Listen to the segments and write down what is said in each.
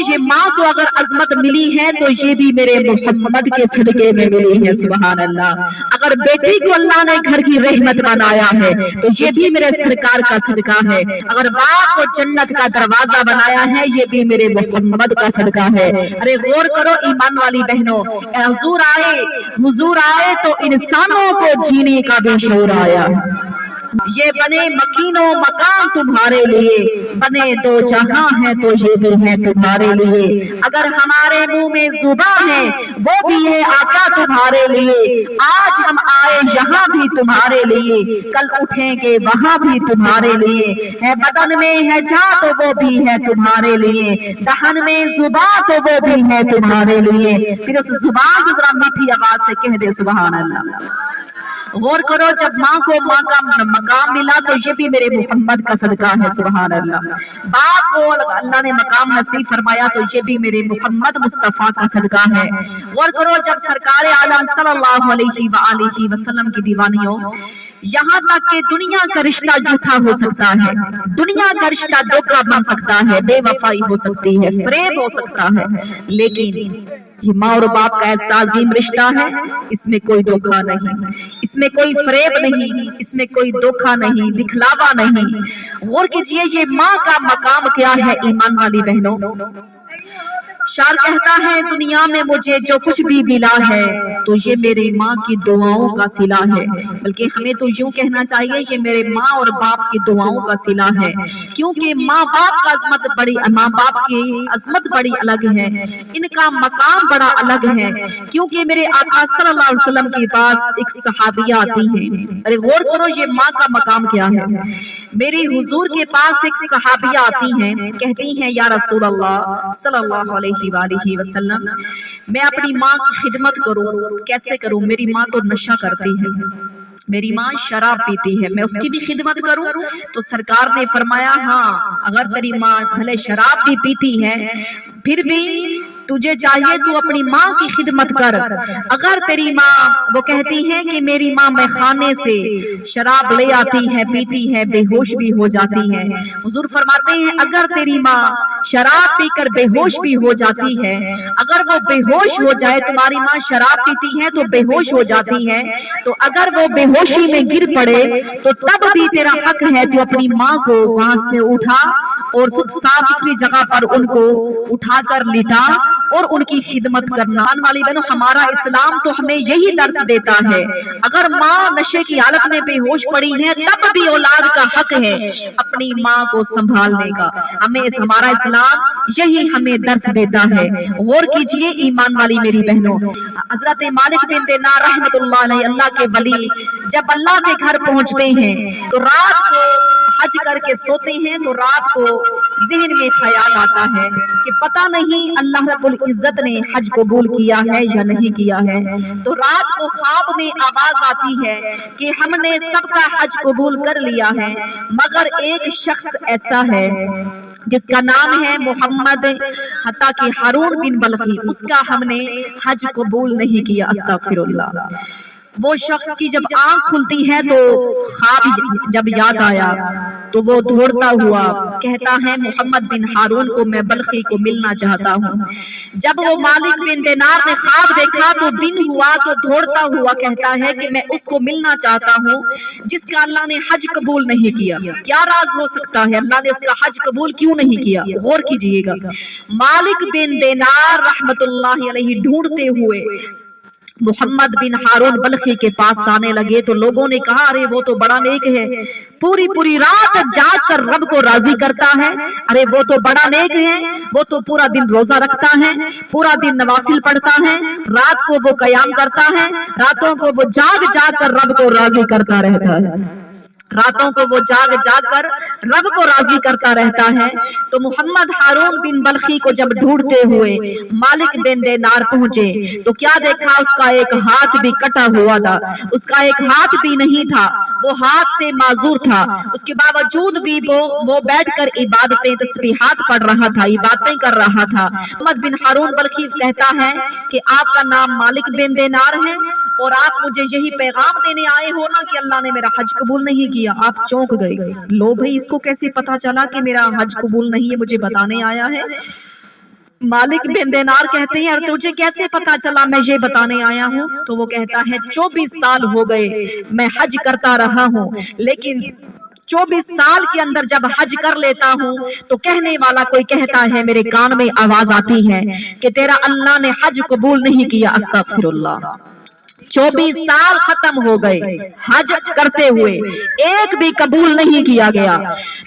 یہ ماں کو اگر عظمت ملی ہے تو یہ بھی میرے محمد کے صدقے میں ملی ہے، سبحان اللہ۔ اگر بیٹی کو اللہ نے گھر کی رحمت بنایا ہے تو یہ بھی میرے سرکار کا صدقہ ہے۔ اگر باپ کو جنت کا دروازہ بنایا ہے یہ بھی میرے محمد کا صدقہ ہے۔ ارے غور کرو ایمان والی بہنوں، حضور آئے تو انسانوں کو جینے کا بھی شعور آیا۔ یہ بنے مکین و مکان تمہارے لیے، بنے دو جہاں ہے تو یہ بھی ہے تمہارے لیے۔ اگر ہمارے منہ میں زبان ہے وہ بھی ہے آقا تمہارے لیے۔ آج ہم آئے یہاں بھی تمہارے لیے، کل اٹھیں گے وہاں بھی تمہارے لیے۔ ہے بدن میں ہے جان تو وہ بھی ہے تمہارے لیے، دہن میں زبان تو وہ بھی ہے تمہارے لیے۔ پھر اس زبان سے ذرا میٹھی آواز سے کہہ دے سبحان اللہ۔ غور کرو، جب ماں کو ماں کا مقام ملا تو یہ بھی میرے محمد کا صدقہ ہے، سبحان اللہ۔ باپ کو اللہ نے مقام نصیب فرمایا تو یہ بھی میرے محمد مصطفیٰ کا صدقہ ہے۔ غور کرو، جب سرکار عالم صلی اللہ علیہ وآلہ وسلم کی دیوانیوں، یہاں تک کہ دنیا کا رشتہ جھوٹا ہو سکتا ہے، دنیا کا رشتہ دھوکہ بن سکتا ہے، بے وفائی ہو سکتی ہے، فریب ہو سکتا ہے، لیکن یہ ماں اور باپ کا ایسا عظیم رشتہ ہے، اس میں کوئی دھوکہ نہیں، اس میں کوئی فریب نہیں، اس میں کوئی دھوکہ نہیں، دکھلاوا نہیں۔ غور کیجئے یہ ماں کا مقام کیا ہے ایمان والی بہنوں۔ شاعر کہتا ہے دنیا میں مجھے جو کچھ بھی ملا ہے تو یہ میری ماں کی دعاؤں کا صلہ ہے، بلکہ ہمیں تو یوں کہنا چاہیے یہ میرے ماں اور باپ کی دعاؤں کا صلہ ہے، کیونکہ ماں باپ کی عظمت بڑی الگ ہے، ان کا مقام بڑا الگ ہے۔ کیونکہ میرے آقا صلی اللہ علیہ وسلم کے پاس ایک صحابیہ آتی ہیں، ارے غور کرو یہ ماں کا مقام کیا ہے۔ میری حضور کے پاس ایک صحابیہ آتی ہیں، کہتی ہیں یا رسول اللہ صلی اللہ علیہ وآلہ وسلم، میں اپنی ماں کی خدمت کروں، کیسے کروں؟ میری ماں تو نشہ کرتی ہے، میری ماں شراب پیتی ہے، میں اس کی بھی خدمت کروں؟ تو سرکار نے فرمایا ہاں، اگر تیری ماں بھلے شراب بھی پیتی ہے پھر بھی تجھے چاہیے تو اپنی ماں کی خدمت کر۔ اگر تیری ماں وہ کہتی ہے کہ میری ماں میں خانے سے شراب لے آتی ہے، پیتی ہے، بے ہوش بھی ہو جاتی ہے، حضور فرماتے ہیں اگر تیری ماں شراب پی کر بے ہوش بھی ہو جاتی ہے، اگر وہ بے ہوش ہو جائے، تمہاری ماں شراب پیتی ہے تو بے ہوش ہو جاتی ہے، تو اگر وہ بے ہوشی میں گر پڑے تو تب بھی تیرا حق ہے تو اپنی ماں کو وہاں سے اٹھا اور صاف ستھری جگہ پر ان کو اٹھا کر لٹا اور ان کی خدمت کرنا۔ والی بہنوں، ہمارا اسلام تو ہمیں یہی درس دیتا ہے، اگر ماں نشے کی حالت میں بے ہوش پڑی ہے تب بھی اولاد کا حق ہے اپنی ماں کو سنبھالنے کا، ہمارا اسلام یہی ہمیں درس دیتا ہے۔ غور کیجئے ایمان والی میری بہنوں، حضرت مالک بن دینار رحمت اللہ علیہ، اللہ کے ولی، جب اللہ کے گھر پہنچتے ہیں تو رات کو حج کر کے سوتے ہیں تو رات کو ذہن میں خیال آتا ہے کہ پتہ نہیں اللہ رب العزت نے حج قبول کیا ہے یا نہیں کیا ہے، تو رات کو خواب میں آواز آتی ہے کہ ہم نے سب کا حج قبول کر لیا ہے مگر ایک شخص ایسا ہے جس کا نام ہے محمد، حتیٰ کہ ہارون بن بلخی، اس کا ہم نے حج قبول نہیں کیا، استغفر اللہ۔ وہ شخص کی جب آنکھ کھلتی ہے تو خواب جب یاد آیا تو وہ دوڑتا ہوا کہتا ہے محمد بن ہارون کو میں بلخی کو ملنا چاہتا ہوں۔ جب وہ مالک بن دینار نے خواب دیکھا تو دن ہوا تو دوڑتا ہوا کہتا ہے کہ میں اس کو ملنا چاہتا ہوں جس کا اللہ نے حج قبول نہیں کیا۔ کیا راز ہو سکتا ہے اللہ نے اس کا حج قبول کیوں نہیں کیا؟ غور کیجئے گا، مالک بن دینار رحمت اللہ علیہ ڈھونڈتے ہوئے محمد بن ہارون بلخی کے پاس آنے لگے تو لوگوں نے کہا ارے وہ تو بڑا نیک ہے، پوری رات جاگ کر رب کو راضی کرتا ہے، ارے وہ تو بڑا نیک ہے، وہ تو پورا دن روزہ رکھتا ہے، پورا دن نوافل پڑھتا ہے، رات کو وہ قیام کرتا ہے، راتوں کو وہ جاگ کر رب کو راضی کرتا رہتا ہے، راتوں کو وہ جاگ کر رب کو راضی کرتا رہتا ہے۔ تو محمد ہارون بن بلخی کو جب ڈھونڈتے ہوئے مالک بن دینار پہنچے تو کیا دیکھا؟ اس کا ایک ہاتھ بھی کٹا ہوا تھا، اس کا ایک ہاتھ بھی نہیں تھا، وہ ہاتھ سے معذور تھا، اس کے باوجود بھی وہ بیٹھ کر عبادتیں تسبیحات پڑھ رہا تھا، عبادتیں کر رہا تھا۔ محمد بن ہارون بلخی کہتا ہے کہ آپ کا نام مالک بن دینار ہے اور آپ مجھے یہی پیغام دینے آئے ہو نا کہ اللہ نے میرا حج قبول نہیں کیا۔ آپ چونک گئے، لو بھئی اس کو کیسے پتا چلا کہ میرا حج قبول نہیں ہے، مجھے بتانے آیا ہے؟ मालिक बिन दिनार कहते हैं यार तुझे कैसे पता चला मैं ये बताने आया हूँ? तो वो कहता है 24 साल हो गए मैं हज करता रहा हूँ, लेकिन 24 साल के अंदर जब हज कर लेता हूँ तो कहने वाला कोई कहता है, मेरे कान में आवाज आती है कि तेरा अल्लाह ने हज कबूल नहीं किया। अस्तगफिरुल्लाह। 24 साल खत्म हो गए हज करते हुए, एक भी कबूल नहीं किया गया।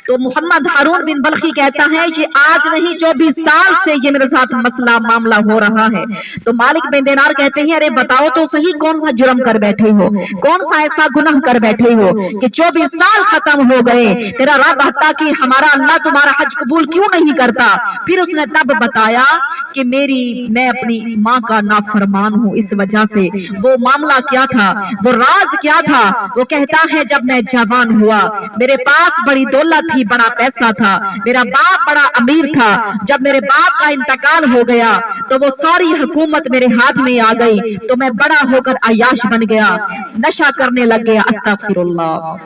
तो मोहम्मद हारून बिन बल्खी कहता है कि आज नहीं 24 साल से ये मेरे साथ मसला मामला हो रहा है। तो मालिक बिन दिनार कहते हैं अरे बताओ तो सही कौन सा जुर्म कर बैठे हो, कौन सा ऐसा गुनाह कर बैठे हो कि 24 साल खत्म हो गए, तेरा रब हत्ता कि हमारा अल्लाह तुम्हारा हज कबूल क्यों नहीं करता? फिर उसने तब बताया कि मैं अपनी माँ का नाफरमान हूँ, इस वजह से। वो मामला क्या था, वो राज क्या था? वो कहता है जब मैं जवान हुआ मेरे पास बड़ी दौलत थी, बड़ा पैसा था, मेरा बाप बड़ा अमीर था। जब मेरे बाप का इंतकाल हो गया तो वो सारी हुकूमत मेरे हाथ में आ गई, तो मैं बड़ा होकर अयाश बन गया, नशा करने लग गया, अस्तगफिरुल्लाह,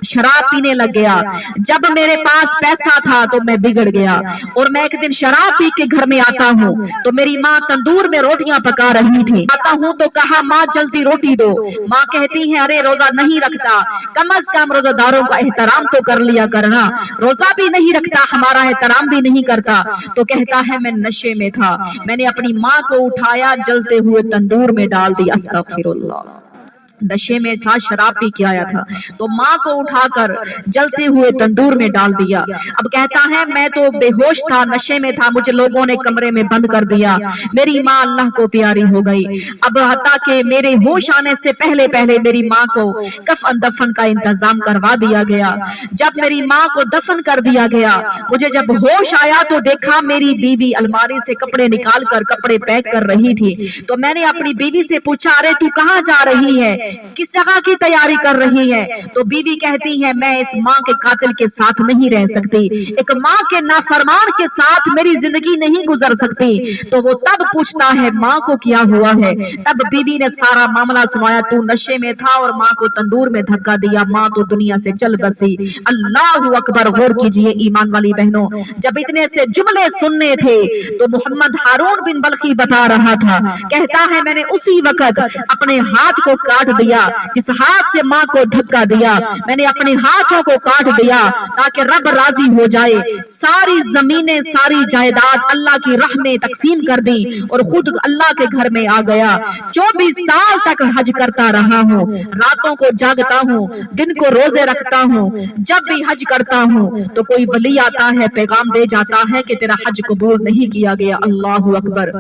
शराब पीने लग गया। जब मेरे पास पैसा था तो मैं बिगड़ गया, और मैं एक दिन शराब पी के घर में आता हूँ तो मेरी माँ तंदूर में रोटियां पका रही थी। आता हूँ तो कहा माँ जल्दी रोटी दो। माँ कहती है अरे रोजा नहीं रखता, कम से कम रोजादारों का एहतराम तो कर लिया करना, रोजा भी नहीं रखता, हमारा एहतराम भी नहीं करता। तो कहता है मैं नशे में था, मैंने अपनी माँ को उठाया, जलते हुए तंदूर में डाल दिया। अस्तगफिरुल्लाह। नशे में था, शराब पी के आया था, तो माँ को उठाकर जलते हुए तंदूर में डाल दिया। अब कहता है मैं तो बेहोश था, नशे में था, मुझे लोगों ने कमरे में बंद कर दिया, मेरी माँ अल्लाह को प्यारी हो गई। अब हत्ता के मेरे होश आने से पहले पहले मेरी माँ को कफन दफन का इंतजाम करवा दिया गया। जब मेरी माँ को दफन कर दिया गया, मुझे जब होश आया तो देखा मेरी बीवी अलमारी से कपड़े निकाल कर कपड़े पैक कर रही थी। तो मैंने अपनी बीवी से पूछा अरे तू कहाँ जा रही है, किस जगह की तैयारी कर रही है? तो बीवी कहती है मैं इस माँ के कातिल के साथ नहीं रह सकती, एक माँ के नाफरमान के साथ मेरी जिंदगी नहीं गुजर सकती। तो वो तब पूछता है माँ को क्या हुआ है? तब बीवी ने सारा मामला सुनाया, तू नशे में था और माँ को तंदूर में धक्का दिया, माँ तो दुनिया से चल बसी। अल्लाहु अकबर। गौर कीजिए ईमान वाली बहनों, जब इतने से जुमले सुनने थे तो मोहम्मद हारून बिन बल्खी बता रहा था, कहता है मैंने उसी वक्त अपने हाथ को काट दिया, जिस हाथ से माँ को धक्का दिया मैंने अपने हाथों को काट दिया ताकि रब राजी हो जाए। सारी जमीनें सारी जायदाद अल्लाह की राह में तकसीम कर दी और खुद अल्लाह के घर में आ गया। 24 साल तक हज करता रहा हूँ, रातों को जागता हूँ, दिन को रोजे रखता हूँ। जब भी हज करता हूँ तो कोई वली आता है, पैगाम दे जाता है कि तेरा हज कबूल नहीं किया गया। अल्लाहु अकबर।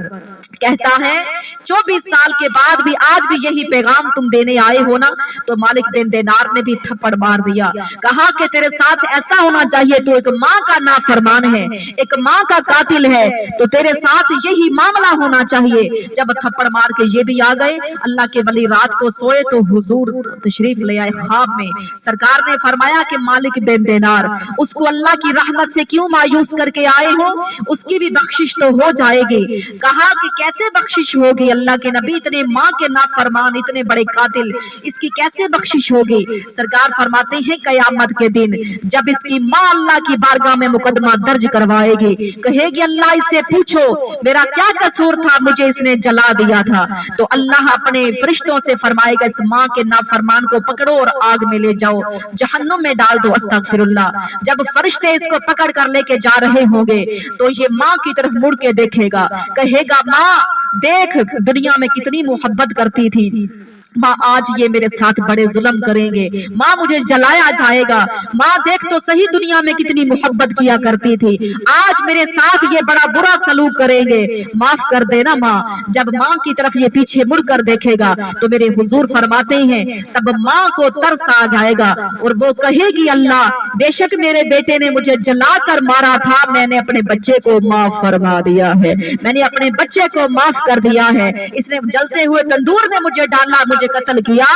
कहता है 24 साल के बाद भी आज भी यही पैगाम तुम देने आए हो ना? तो मालिक बिन दिनार ने भी थप्पड़ मार दिया, कहा कि तेरे साथ ऐसा होना चाहिए, तो एक माँ का नाफरमान है, एक माँ का कातिल है, तो तेरे साथ यही मामला होना चाहिए। जब थप्पड़ मार के ये भी आ गए, अल्लाह के वली रात को सोए तो हुजूर तशरीफ ले आए ख्वाब में। सरकार ने फरमाया कि मालिक बिन दिनार, उसको अल्लाह की रहमत से क्यों मायूस करके आए हो? उसकी भी बख्शिश तो हो जाएगी। कहा कि कैसे बख्शिश होगी? अल्लाह के नबी इतने माँ के नाफरमान, इतने बड़े कातिल, इसकी कैसे बख्शिश होगी? सरकार फरमाते हैं कयामत के दिन जब इसकी माँ अल्लाह की बारगाह में मुकदमा दर्ज करवाएगी, कहेगी अल्लाह इससे पूछो मेरा क्या कसूर था, मुझे इसने जला दिया था। तो अल्लाह अपने फरिश्तों से फरमाएगा इस माँ के नाफरमान को पकड़ो और आग में ले जाओ, जहन्नुम में डाल दो। अस्तगफिरुल्लाह। जब फरिश्ते इसको पकड़ कर लेके जा रहे होंगे तो ये माँ की तरफ मुड़ के देखेगा, कहेगा माँ देख दुनिया में कितनी मोहब्बत करती थी, माँ आज ये मेरे साथ बड़े जुल्म करेंगे, माँ मुझे जलाया जाएगा, माँ देख तो सही दुनिया में कितनी मोहब्बत किया करती थी, आज मेरे साथ ये बड़ा बुरा सलूक करेंगे, माफ कर देना माँ। जब माँ की तरफ ये पीछे मुड़कर देखेगा तो मेरे हुजूर फरमाते हैं तब माँ को तरस आ जाएगा और वो कहेगी अल्लाह बेशक मेरे बेटे ने मुझे जलाकर मारा था, मैंने अपने बच्चे को माफ फरमा दिया है, मैंने अपने बच्चे को माफ कर दिया है, इसने जलते हुए तंदूर में मुझे डाला, मुझे कत्ल किया,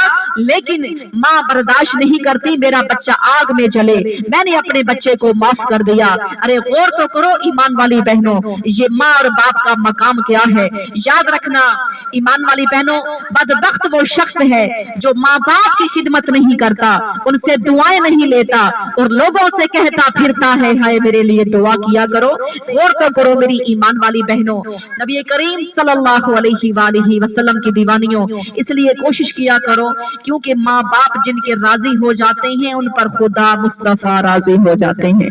लेकिन माँ बर्दाश्त नहीं करती मेरा बच्चा आग में जले, मैंने अपने बच्चे को माफ कर दिया। अरे गौर तो करो ईमान वाली बहनों, ये माँ और बाप का मकाम क्या है। याद रखना ईमान वाली बहनों, बदबख्त वो शख्स है जो माँ बाप की खिदमत नहीं करता, उनसे दुआएं नहीं लेता और लोगों से कहता फिरता है हाय मेरे लिए दुआ किया करो। गौर तो करो मेरी ईमान वाली बहनों, नबी करीम सल्लल्लाहु अलैहि वसल्लम की दीवानियों, इसलिए कोशिश किया करो, क्योंकि माँ बाप जिनके राजी हो जाते हैं उन पर खुदा मुस्तफा राजी हो जाते हैं।